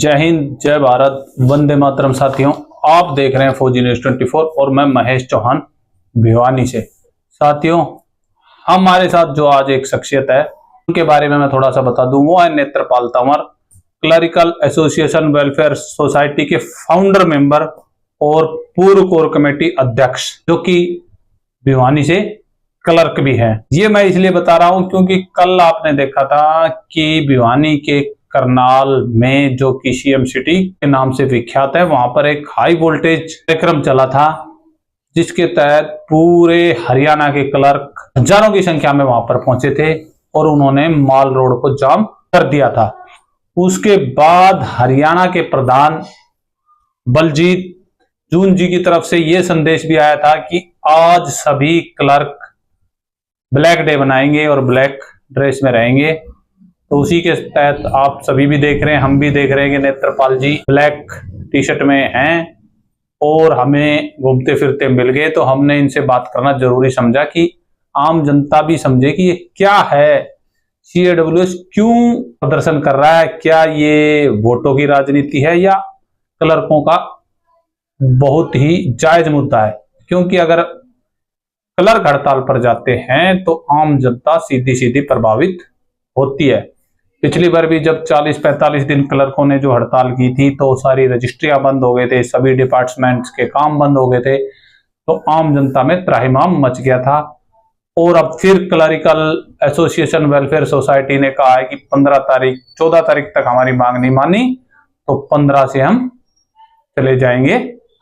जय हिंद, जय भारत, वंदे मातरम। साथियों, आप देख रहे हैं फौजी न्यूज 24 और मैं महेश चौहान भिवानी से। साथियों, हमारे साथ जो आज एक शख्सियत है उनके बारे में मैं थोड़ा सा बता दूं। वो है Netrapal Tanwar, clerical association welfare society के फाउंडर मेंबर और पूर्व कोर कमेटी अध्यक्ष, जो कि भिवानी से क्लर्क भी है। ये मैं इसलिए बता रहा हूं क्योंकि कल आपने देखा था कि भिवानी के करनाल में, जो कि सीएम सिटी के नाम से विख्यात है, वहां पर एक हाई वोल्टेज कार्यक्रम चला था जिसके तहत पूरे हरियाणा के क्लर्क हजारों की संख्या में वहां पर पहुंचे थे और उन्होंने माल रोड को जाम कर दिया था। उसके बाद हरियाणा के प्रधान बलजीत जून जी की तरफ से यह संदेश भी आया था कि आज सभी क्लर्क ब्लैक डे बनाएंगे और ब्लैक ड्रेस में रहेंगे। तो उसी के तहत आप सभी भी देख रहे हैं, हम भी देख रहे हैं कि नेत्रपाल जी ब्लैक टी शर्ट में हैं और हमें घूमते फिरते मिल गए। तो हमने इनसे बात करना जरूरी समझा कि आम जनता भी समझे कि ये क्या है, सीएडब्ल्यूएस क्यों प्रदर्शन कर रहा है, क्या ये वोटों की राजनीति है या क्लर्कों का बहुत ही जायज मुद्दा है। क्योंकि अगर क्लर्क हड़ताल पर जाते हैं तो आम जनता सीधी सीधी प्रभावित होती है। पिछली बार भी जब 40-45 दिन क्लर्कों ने जो हड़ताल की थी तो सारी रजिस्ट्रियां बंद हो गए थे, सभी डिपार्टमेंट्स के काम बंद हो गए थे, तो आम जनता में त्राहिमाम मच गया था। और अब फिर क्लरिकल एसोसिएशन वेलफेयर सोसाइटी ने कहा है कि 14 तारीख तक हमारी मांग नहीं मानी तो 15 से हम चले जाएंगे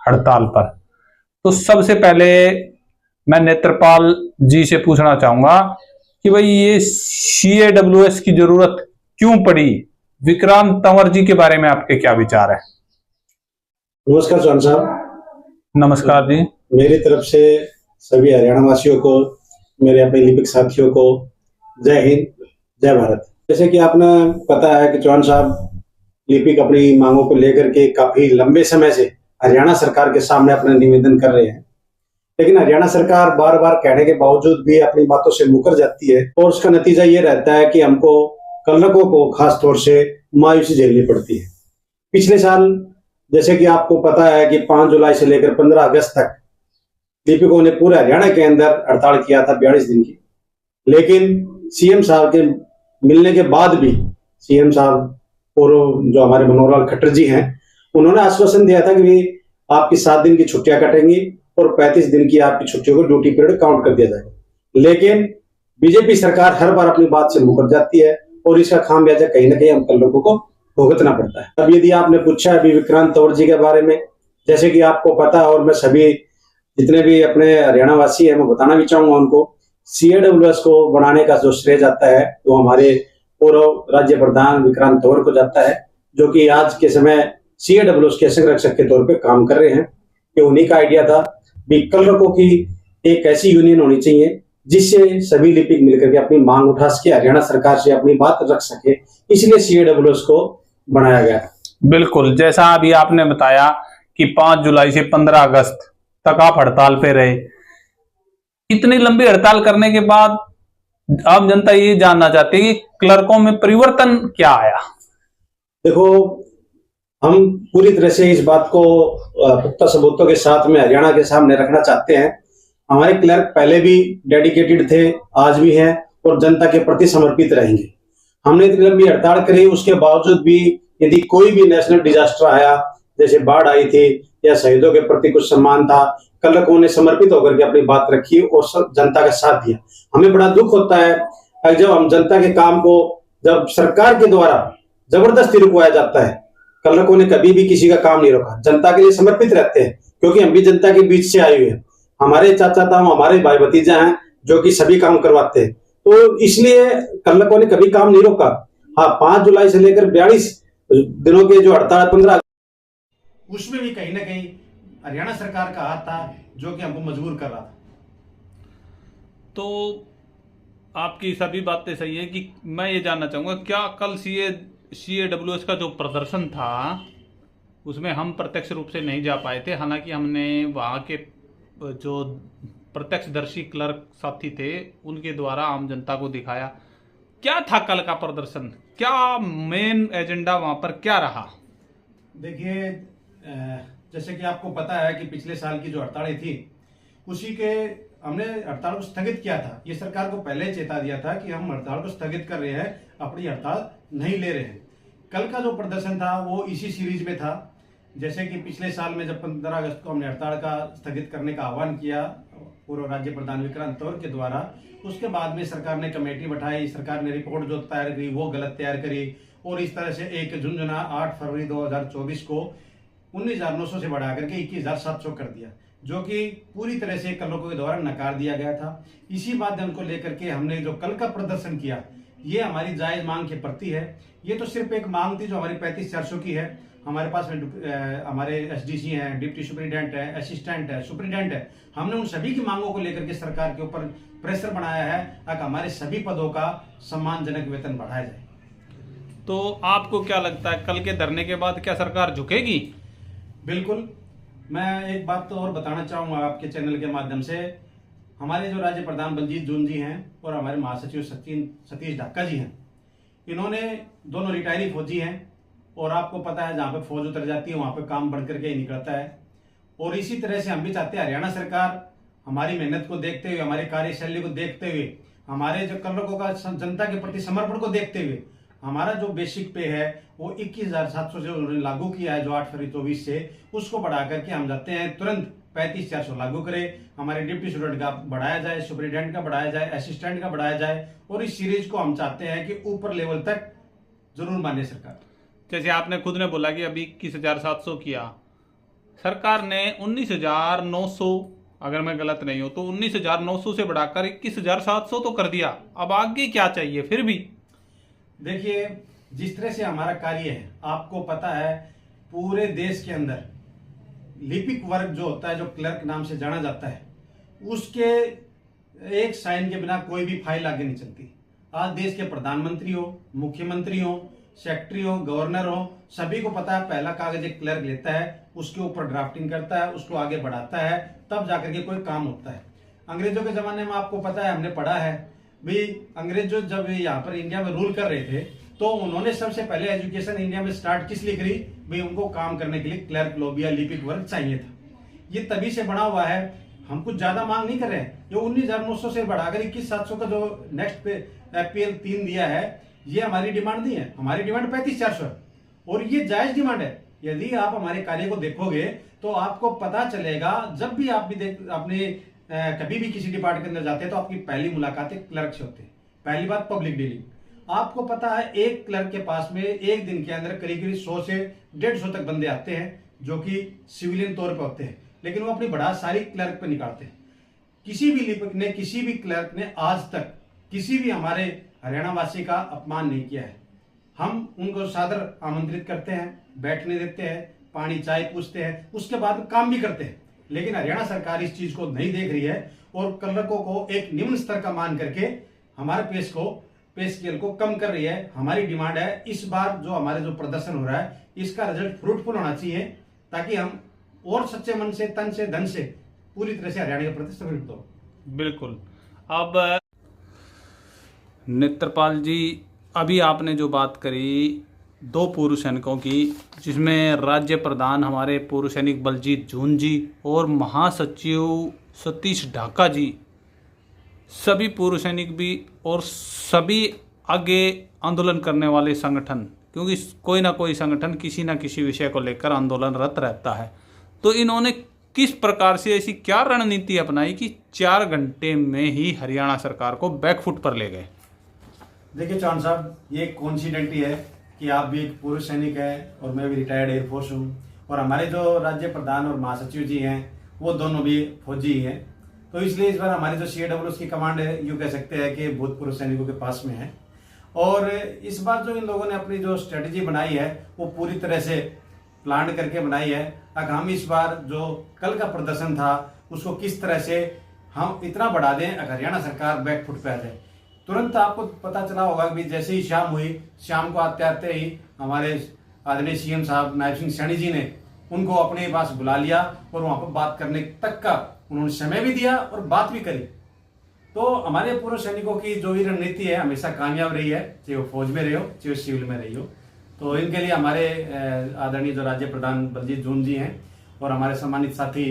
हड़ताल पर। तो सबसे पहले मैं नेत्रपाल जी से पूछना चाहूंगा कि भाई ये सीएडब्ल्यूएस की जरूरत क्यों पड़ी। विक्रांत तंवर जी के बारे में आपके क्या विचार है? नमस्कार चौहान साहब। नमस्कार जी। मेरी तरफ से सभी हरियाणा वासियों को, मेरे अपने लिपिक साथियों को जय हिंद, जय भारत। जैसे कि आपने पता है कि चौहान साहब लिपिक अपनी मांगों को लेकर के काफी लंबे समय से हरियाणा सरकार के सामने अपना निवेदन कर रहे हैं, लेकिन हरियाणा सरकार बार बार कहने के बावजूद भी अपनी बातों से मुकर जाती है और उसका नतीजा ये रहता है कि हमको क्लर्कों को खास तौर से मायूसी झेलनी पड़ती है। पिछले साल जैसे कि आपको पता है कि 5 जुलाई से लेकर 15 अगस्त तक लिपिकों ने पूरे हरियाणा के अंदर हड़ताल किया था 42 दिन की। लेकिन सीएम साहब के मिलने के बाद भी सीएम साहब और जो हमारे मनोहर लाल खट्टर जी हैं, उन्होंने आश्वासन दिया था कि आपकी 7 दिन की छुट्टियां कटेंगी और 35 दिन की आपकी छुट्टियों को ड्यूटी पीरियड काउंट कर दिया जाएगा। लेकिन बीजेपी सरकार हर बार अपनी बात से मुकर जाती है और इसका खामियाजा कहीं ना कहीं हम क्लर्कों को भुगतना पड़ता है। अब यदि आपने पूछा अभी विक्रांत तंवर जी के बारे में, जैसे कि आपको पता है और मैं सभी जितने भी अपने हरियाणा वासी है मैं बताना भी चाहूंगा उनको, सीएडब्ल्यूएस को बनाने का जो श्रेय जाता है वो हमारे पूर्व राज्य प्रधान विक्रांत तंवर को जाता है, जो कि आज के समय सीएडब्ल्यूएस के संरक्षक के तौर पर काम कर रहे हैं। ये उन्हीं का आइडिया था भी क्लर्कों की एक ऐसी यूनियन होनी चाहिए जिससे सभी लिपिक मिलकर के अपनी मांग उठा सके, हरियाणा सरकार से अपनी बात रख सके, इसलिए सीएडब्ल्यूएस को बनाया गया। बिल्कुल, जैसा अभी आपने बताया कि 5 जुलाई से 15 अगस्त तक आप हड़ताल पे रहे। इतनी लंबी हड़ताल करने के बाद आम जनता ये जानना चाहती है कि क्लर्कों में परिवर्तन क्या आया। देखो, हम पूरी तरह से इस बात को पुख्ता सबूतों के साथ में हरियाणा के सामने रखना चाहते हैं। हमारे क्लर्क पहले भी डेडिकेटेड थे, आज भी हैं और जनता के प्रति समर्पित रहेंगे। हमने इतनी लंबी हड़ताल करी, उसके बावजूद भी यदि कोई भी नेशनल डिजास्टर आया, जैसे बाढ़ आई थी या शहीदों के प्रति कुछ सम्मान था, क्लर्कों ने समर्पित होकर के अपनी बात रखी और जनता का साथ दिया। हमें बड़ा दुख होता है जब हम जनता के काम को जब सरकार के द्वारा जबरदस्ती रुकवाया जाता है। क्लर्कों ने कभी भी किसी का काम नहीं रोका, जनता के लिए समर्पित रहते हैं, क्योंकि हम भी जनता के बीच से आए हुए हैं। हमारे चाचा ताऊ, हमारे भाई भतीजा हैं जो कि सभी काम करवाते हैं, तो इसलिए क्लर्कों ने कभी काम नहीं रोका। हाँ, 5 जुलाई से लेकर 42 दिनों के जो हड़ताल 15, उसमें भी कहीं ना कहीं हरियाणा सरकार का हाथ था जो कि हमको मजबूर कर रहा था। तो आपकी सभी बातें सही है कि मैं ये जानना चाहूंगा, क्या कल सीएडब्ल्यूएस का जो प्रदर्शन था उसमें हम प्रत्यक्ष रूप से नहीं जा पाए थे। हालांकि हमने वहाँ के जो प्रत्यक्षदर्शी क्लर्क साथी थे उनके द्वारा आम जनता को दिखाया। क्या था कल का प्रदर्शन, क्या मेन एजेंडा वहां पर क्या रहा? देखिए, जैसे कि आपको पता है कि पिछले साल की जो हड़तालें थी, उसी के हमने हड़ताल को स्थगित किया था। ये सरकार को पहले चेता दिया था कि हम हड़ताल को स्थगित कर रहे हैं, अपनी हड़ताल नहीं ले रहे हैं। कल का जो प्रदर्शन था वो इसी सीरीज में था। जैसे कि पिछले साल में जब 15 अगस्त को हमने हड़ताल का स्थगित करने का आह्वान किया पूर्व राज्य प्रधान विक्रांत तौर के द्वारा, उसके बाद में सरकार ने कमेटी बैठाई, सरकार ने रिपोर्ट जो तैयार करी वो गलत तैयार करी, और इस तरह से 1 झुंझुना 8 फरवरी 2024 को 19,900 से बढ़ा करके 21,700 कर दिया, जो कि पूरी तरह से कलरकों के द्वारा नकार दिया गया था। इसी माध्यम को लेकर के हमने जो कल का प्रदर्शन किया, ये हमारी जायज मांग के प्रति है। ये तो सिर्फ एक मांग थी जो हमारी 35,400 की है। हमारे पास में हमारे एसडीसी हैं, डिप्टी सुपरिटेंडेंट है, असिस्टेंट है, सुपरिटेंडेंट है। हमने उन सभी की मांगों को लेकर के सरकार के ऊपर प्रेशर बनाया है ताकि हमारे सभी पदों का सम्मानजनक वेतन बढ़ाया जाए। तो आपको क्या लगता है कल के धरने के बाद क्या सरकार झुकेगी? बिल्कुल। मैं एक बात तो और बताना चाहूंगा आपके चैनल के माध्यम से। हमारे जो राज्य प्रधान बलजीत जून जी हैं और हमारे महासचिव सतीश ढाका जी हैं, इन्होंने दोनों रिटायरी फौजी हैं, और आपको पता है जहां पे फौज उतर जाती है वहां पे काम बढ़ करके ही निकलता है। और इसी तरह से हम भी चाहते हैं हरियाणा सरकार हमारी मेहनत को देखते हुए, हमारी कार्यशैली को देखते हुए, हमारे जो कलरकों का जनता के प्रति समर्पण को देखते हुए, हमारा जो बेसिक पे है वो 21,700 से उन्होंने लागू किया है जो 8 फरवरी 24 से, उसको बढ़ा करके हम चाहते हैं तुरंत 35,400 लागू करें। हमारे डिप्टी स्टूडेंट का बढ़ाया जाए, सुपरिटेंडेंट का बढ़ाया जाए, असिस्टेंट का बढ़ाया जाए, और इस सीरीज को हम चाहते हैं कि ऊपर लेवल तक जरूर माने सरकार। जैसे आपने खुद ने बोला कि अभी 21,700 किया, सरकार ने 19,900, अगर मैं गलत नहीं हूं तो 19,900 से बढ़ाकर 21,700 तो कर दिया। अब आगे क्या चाहिए फिर भी? देखिए, जिस तरह से हमारा कार्य है, आपको पता है पूरे देश के अंदर लिपिक वर्ग जो होता है, जो क्लर्क नाम से जाना जाता है, उसके एक साइन के बिना कोई भी फाइल आगे नहीं चलती। आज देश के प्रधानमंत्री हो, मुख्यमंत्री हो, सेक्रेटरी हो, गवर्नर हो, सभी को पता है पहला कागज एक क्लर्क लेता है, उसके ऊपर ड्राफ्टिंग करता है, उसको आगे बढ़ाता है, तब जाकर के कोई काम होता है। अंग्रेजों के जमाने में आपको पता है, हमने पढ़ा है भी, अंग्रेजों जब यहाँ पर इंडिया में रूल कर रहे थे तो उन्होंने सबसे पहले एजुकेशन इंडिया में स्टार्ट किस लिए करी भाई? उनको काम करने के लिए क्लर्क लोग या लिपिक वर्ग चाहिए था। ये तभी से बना हुआ है। हम कुछ ज्यादा मांग नहीं कर रहे हैं। जो 19,900 से बढ़ाकर 21,700 का जो नेक्स्ट पे PL 3 दिया है, ये हमारी डिमांड नहीं है। हमारी डिमांड 35,400 है, और ये जायज डिमांड है। यदि आप हमारे कार्य को देखोगे तो आपको पता चलेगा, जब भी आप भी अपने कभी भी किसी डिपार्टमेंट के अंदर जाते हैं तो आपकी पहली मुलाकात क्लर्क से होती है। पहली बात पब्लिक डीलिंग। आपको पता है एक क्लर्क के पास में एक दिन के अंदर करीब करीब 100 से 150 तक बंदे आते हैं जो कि सिविलियन तौर पर होते हैं, लेकिन वो अपनी बढ़ा सारी क्लर्क पे निकालते हैं। किसी भी लिपिक ने, किसी भी क्लर्क ने आज तक किसी भी हमारे हरियाणा वासी का अपमान नहीं किया है। हम उनको सादर आमंत्रित करते हैं, बैठने देते हैं, पानी चाय पूछते हैं, उसके बाद काम भी करते हैं। लेकिन हरियाणा सरकार इस चीज को नहीं देख रही है और क्लर्कों को एक निम्न स्तर का मान करके हमारे पे स्केल को कम कर रही है। हमारी डिमांड है इस बार जो हमारे जो प्रदर्शन हो रहा है, इसका रिजल्ट फ्रूटफुल होना चाहिए, ताकि हम और सच्चे मन से, तन से, धन से पूरी तरह से हरियाणा के प्रति समर्पित हो। बिल्कुल। अब नेत्रपाल जी, अभी आपने जो बात करी 2 पूर्व सैनिकों की, जिसमें राज्य प्रधान हमारे पूर्व सैनिक बलजीत जून जी और महासचिव सतीश ढाका जी, सभी पूर्व सैनिक भी और सभी आगे आंदोलन करने वाले संगठन, क्योंकि कोई ना कोई संगठन किसी न किसी विषय को लेकर आंदोलनरत रहता है, तो इन्होंने किस प्रकार से ऐसी क्या रणनीति अपनाई कि 4 घंटे में ही हरियाणा सरकार को बैकफुट पर ले गए? देखिए चौहान साहब, ये कोइंसिडेंट ही है कि आप भी एक पूर्व सैनिक हैं और मैं भी रिटायर्ड एयरफोर्स हूँ, और हमारे जो राज्य प्रधान और महासचिव जी हैं वो दोनों भी फौजी ही हैं। तो इसलिए इस बार हमारी जो CAWS की कमांड है, यूँ कह सकते हैं कि भूतपूर्व सैनिकों के पास में है। और इस बार जो इन लोगों ने अपनी जो स्ट्रेटेजी बनाई है वो पूरी तरह से प्लान करके बनाई है, ताकि हम इस बार जो कल का प्रदर्शन था उसको किस तरह से हम इतना बढ़ा दें अगर हरियाणा सरकार बैकफुट पे आ जाए। तुरंत आपको पता चला होगा कि जैसे ही शाम हुई, शाम को आते आते ही हमारे आदरणीय CM साहब नायब सिंह सैनी जी ने उनको अपने पास बुला लिया और वहां पर बात करने तक का उन्होंने समय भी दिया और बात भी करी। तो हमारे पूर्व सैनिकों की जो भी रणनीति है हमेशा कामयाब रही है, चाहे वो फौज में रही हो, चाहे वो सिविल में रही हो। तो इनके लिए हमारे आदरणीय जो राज्य प्रधान बलजीत जून जी हैं और हमारे सम्मानित साथी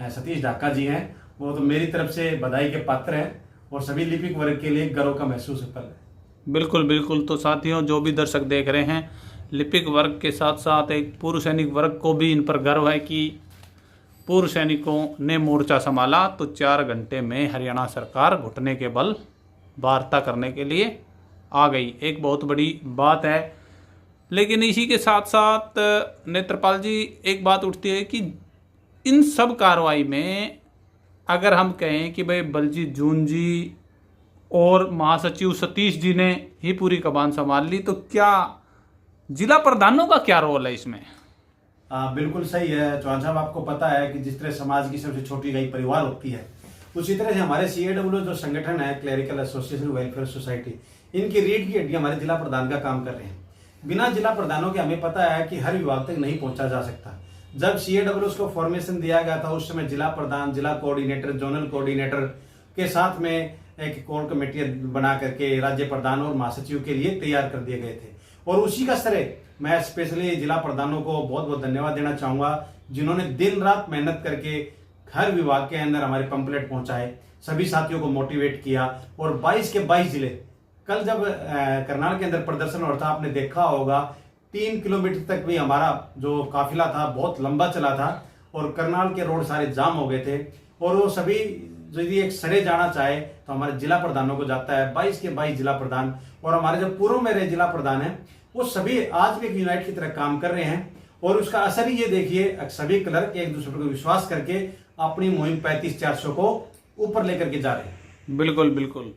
सतीश ढाका जी हैं, वो तो मेरी तरफ से बधाई के पात्र हैं और सभी लिपिक वर्ग के लिए गर्व का महसूस पल है। बिल्कुल बिल्कुल। तो साथियों, जो भी दर्शक देख रहे हैं, लिपिक वर्ग के साथ साथ एक पूर्व सैनिक वर्ग को भी इन पर गर्व है कि पूर्व सैनिकों ने मोर्चा संभाला तो 4 घंटे में हरियाणा सरकार घुटने के बल वार्ता करने के लिए आ गई। एक बहुत बड़ी बात है। लेकिन इसी के साथ साथ नेत्रपाल जी, एक बात उठती है कि इन सब कार्रवाई में अगर हम कहें कि भाई बलजीत जून जी और महासचिव सतीश जी ने ही पूरी कमान संभाल ली, तो क्या जिला प्रधानों का क्या रोल है इसमें? बिल्कुल सही है चौहान साहब, आपको पता है कि जिस तरह समाज की सबसे छोटी गई परिवार होती है, उसी तरह से हमारे CAW जो संगठन है, क्लेरिकल एसोसिएशन वेलफेयर सोसाइटी, इनकी रीढ़ की हड्डी हमारे जिला प्रधान का काम कर रहे हैं। बिना जिला प्रधानों के हमें पता है कि हर विभाग तक नहीं पहुंचा जा सकता। जब CAW को फॉर्मेशन दिया गया था, उस समय जिला प्रधान, जिला कोऑर्डिनेटर, जोनल कोऑर्डिनेटर के साथ में एक कोर कमेटी बना करके राज्य प्रधान और महासचिव के लिए तैयार कर दिए गए थे। और उसी का श्रेय मैं स्पेशली जिला प्रधानों को बहुत बहुत धन्यवाद देना चाहूंगा, जिन्होंने दिन रात मेहनत करके हर विभाग के अंदर हमारे पंपलेट पहुंचाए, सभी साथियों को मोटिवेट किया और 22 के 22 जिले, कल जब करनाल के अंदर प्रदर्शन हो रहा था, आपने देखा होगा 3 किलोमीटर तक भी हमारा जो काफिला था बहुत लंबा चला था और करनाल के रोड सारे जाम हो गए थे। और वो सभी यदि एक श्रेय जाना चाहे तो हमारे जिला प्रधानों को जाता है। 22 के 22 जिला प्रधान और हमारे जो पूर्व में रहे जिला प्रधान हैं, वो सभी आज भी एक यूनाइट की तरह काम कर रहे हैं। और उसका असर ही ये देखिए, सभी क्लर्क एक दूसरे को विश्वास करके अपनी मुहिम 35-400 को ऊपर लेकर के जा रहे हैं। बिल्कुल बिल्कुल।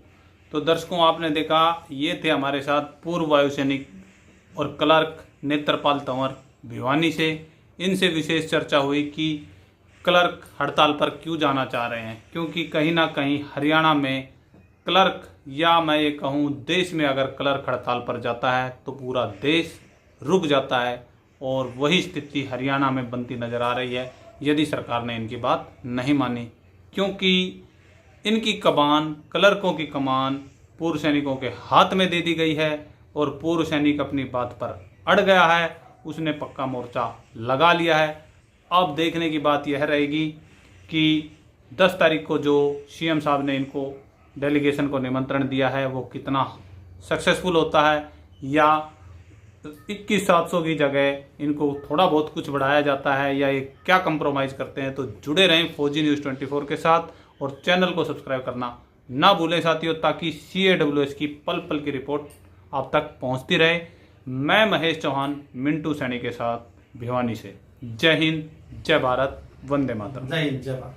तो दर्शकों, आपने देखा, ये थे हमारे साथ पूर्व वायुसैनिक और क्लर्क नेत्रपाल तंवर भिवानी से। इनसे विशेष चर्चा हुई कि क्लर्क हड़ताल पर क्यों जाना चाह रहे हैं, क्योंकि कहीं ना कहीं हरियाणा में क्लर्क, या मैं ये कहूँ देश में, अगर क्लर्क हड़ताल पर जाता है तो पूरा देश रुक जाता है। और वही स्थिति हरियाणा में बनती नज़र आ रही है यदि सरकार ने इनकी बात नहीं मानी, क्योंकि इनकी कमान, क्लर्कों की कमान पूर्व सैनिकों के हाथ में दे दी गई है और पूर्व सैनिक अपनी बात पर अड़ गया है, उसने पक्का मोर्चा लगा लिया है। अब देखने की बात यह रहेगी कि 10 तारीख को जो CM साहब ने इनको डेलीगेशन को निमंत्रण दिया है वो कितना सक्सेसफुल होता है, या 21,700 की जगह इनको थोड़ा बहुत कुछ बढ़ाया जाता है, या ये क्या कंप्रोमाइज़ करते हैं। तो जुड़े रहें फौजी न्यूज़ 24 के साथ और चैनल को सब्सक्राइब करना ना भूलें साथियों, ताकि CAWS की पल पल की रिपोर्ट आप तक पहुंचती रहे। मैं महेश चौहान मिंटू सैनी के साथ भिवानी से। जय हिंद, जय भारत, वंदे मातरम। जय हिंद, जय भारत।